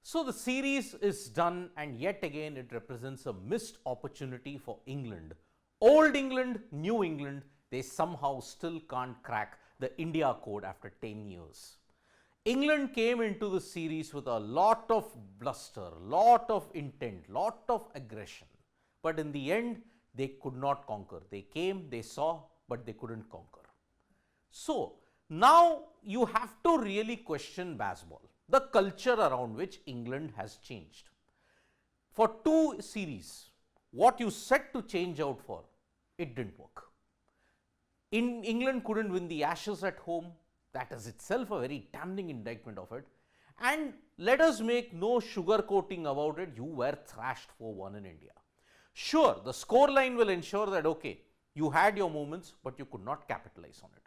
So the series is done, and yet again it represents a missed opportunity for England. Old England, New England, they somehow still can't crack the India code after 10 years. England came into the series with a lot of bluster, lot of intent, lot of aggression. But in the end, they could not conquer. They came, they saw, but they couldn't conquer. So now you have to really question baseball, the culture around which England has changed. For two series, what you set to change out for, it didn't work. England couldn't win the Ashes at home. That is itself a very damning indictment of it. And let us make no sugarcoating about it, you were thrashed 4-1 in India. Sure, the scoreline will ensure that, okay, you had your moments, but you could not capitalize on it.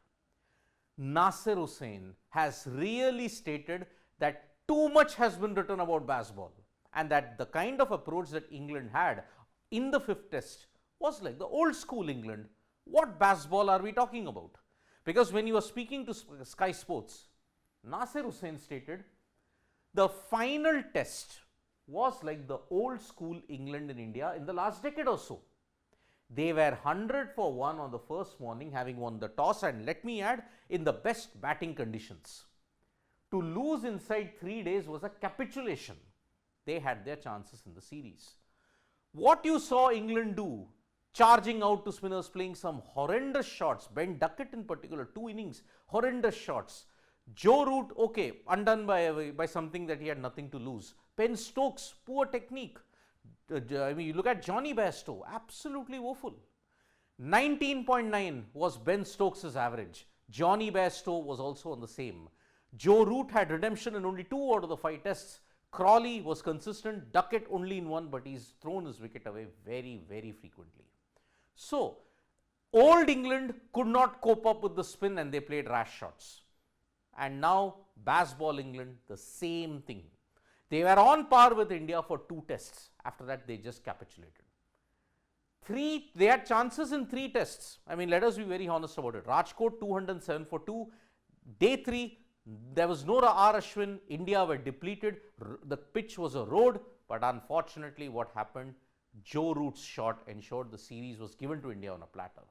Nasser Hussain has really stated that too much has been written about baseball, and that the kind of approach that England had in the fifth test was like the old school England. What baseball are we talking about? Because when you were speaking to Sky Sports, Nasser Hussain stated the final test was like the old school England in India in the last decade or so. They were 100 for 1 on the first morning, having won the toss, and let me add, in the best batting conditions. To lose inside 3 days was a capitulation. They had their chances in the series. What you saw England do, charging out to spinners, playing some horrendous shots, Ben Duckett in particular, 2 innings, horrendous shots. Joe Root, okay, undone by something that he had nothing to lose. Ben Stokes, poor technique. I mean, you look at Johnny Bairstow, absolutely woeful. 19.9 was Ben Stokes' average. Johnny Bairstow was also on the same. Joe Root had redemption in only 2 out of the 5 tests. Crawley was consistent, Duckett only in 1, but he's thrown his wicket away very, very frequently. So, old England could not cope up with the spin and they played rash shots. And now, baseball England, the same thing. They were on par with India for 2 tests. After that, they just capitulated. They had chances in 3 tests. I mean, let us be very honest about it. Rajkot 207 for 2. Day 3, there was no R. Ashwin. India were depleted. The pitch was a road. But unfortunately, what happened? Joe Root's shot ensured the series was given to India on a platter.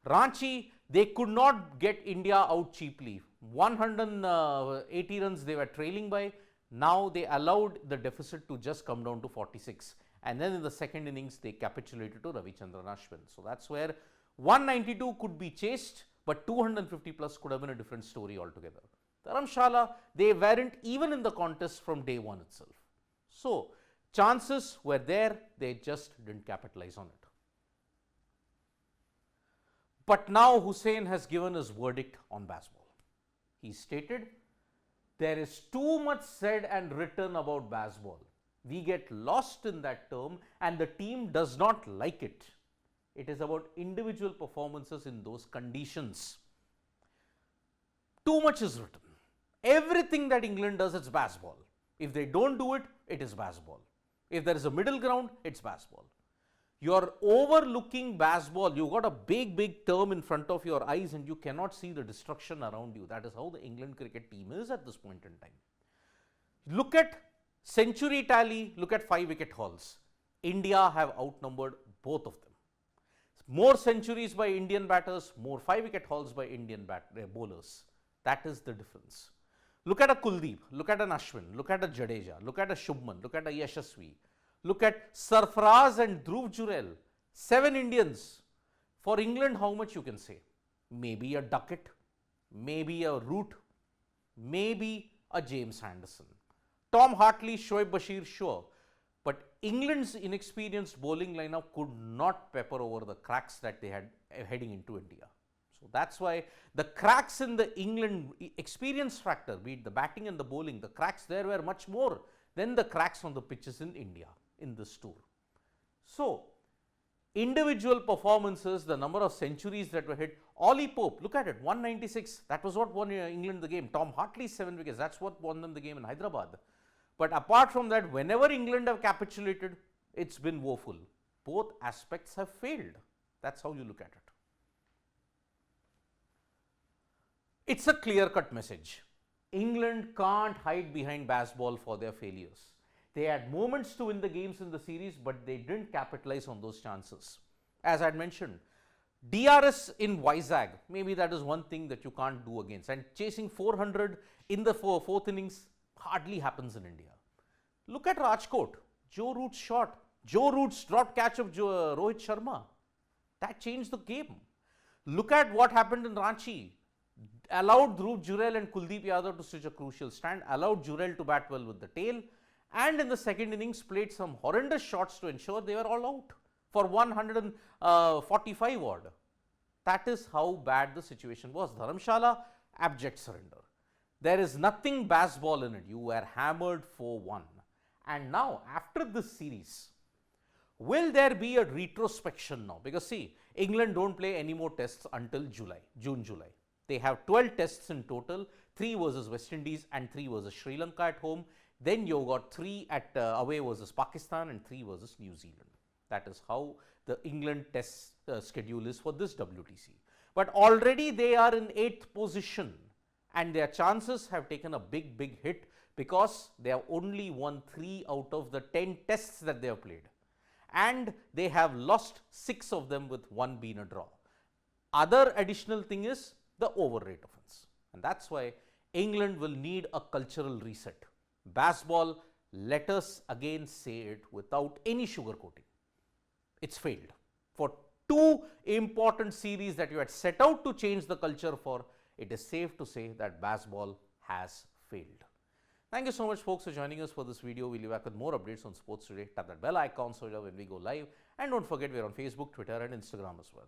Ranchi, they could not get India out cheaply. 180 runs they were trailing by. Now they allowed the deficit to just come down to 46. And then in the second innings, they capitulated to Ravichandran Ashwin. So that's where 192 could be chased, but 250 plus could have been a different story altogether. Dharamshala, they weren't even in the contest from day 1 itself. So chances were there, they just didn't capitalize on it. But now Hussain has given his verdict on baseball. He stated, there is too much said and written about baseball. We get lost in that term and the team does not like it. It is about individual performances in those conditions. Too much is written. Everything that England does, it's baseball. If they don't do it, it is baseball. If there is a middle ground, it's baseball. You're overlooking baseball. You've got a big, big term in front of your eyes and you cannot see the destruction around you. That is how the England cricket team is at this point in time. Look at century tally, look at 5-wicket hauls. India have outnumbered both of them. More centuries by Indian batters, more 5-wicket hauls by Indian bowlers. That is the difference. Look at a Kuldeep, look at an Ashwin, look at a Jadeja, look at a Shubman, look at a Yashasvi. Look at Sarfaraz and Dhruv Jurel, 7 Indians. For England, how much you can say? Maybe a Duckett, maybe a Root, maybe a James Anderson. Tom Hartley, Shoaib Bashir, sure. But England's inexperienced bowling lineup could not pepper over the cracks that they had heading into India. So that's why the cracks in the England experience factor, be it the batting and the bowling, the cracks there were much more than the cracks on the pitches in India in this tour. So, individual performances, the number of centuries that were hit. Ollie Pope, look at it, 196, that was what won England the game. Tom Hartley's 7 wickets, that's what won them the game in Hyderabad. But apart from that, whenever England have capitulated, it's been woeful. Both aspects have failed. That's how you look at it. It's a clear-cut message. England can't hide behind baseball for their failures. They had moments to win the games in the series, but they didn't capitalize on those chances. As I had mentioned, DRS in Vizag, maybe that is one thing that you can't do against. And chasing 400 in the fourth innings hardly happens in India. Look at Rajkot, Joe Root's shot, Joe Root's dropped catch of Rohit Sharma. That changed the game. Look at what happened in Ranchi. Allowed Dhruv Jurel and Kuldeep Yadav to stitch a crucial stand, allowed Jurel to bat well with the tail, and in the second innings played some horrendous shots to ensure they were all out for 145 odd. That is how bad the situation was. Dharamshala, abject surrender. There is nothing baseball in it. You were hammered 4-1. And now, after this series, will there be a retrospection now? Because see, England don't play any more tests until June, July. They have 12 tests in total, 3 versus West Indies and 3 versus Sri Lanka at home. Then you got 3 at away versus Pakistan and 3 versus New Zealand. That is how the England test schedule is for this WTC. But already they are in 8th position and their chances have taken a big hit because they have only won 3 out of the 10 tests that they have played. And they have lost 6 of them with 1 being a draw. Other additional thing is the over rate offense. And that's why England will need a cultural reset. Baseball, let us again say it without any sugarcoating. It's failed. For 2 important series that you had set out to change the culture for, it is safe to say that baseball has failed. Thank you so much, folks, for joining us for this video. We'll be back with more updates on sports today. Tap that bell icon so that when we go live. And don't forget, we're on Facebook, Twitter, and Instagram as well.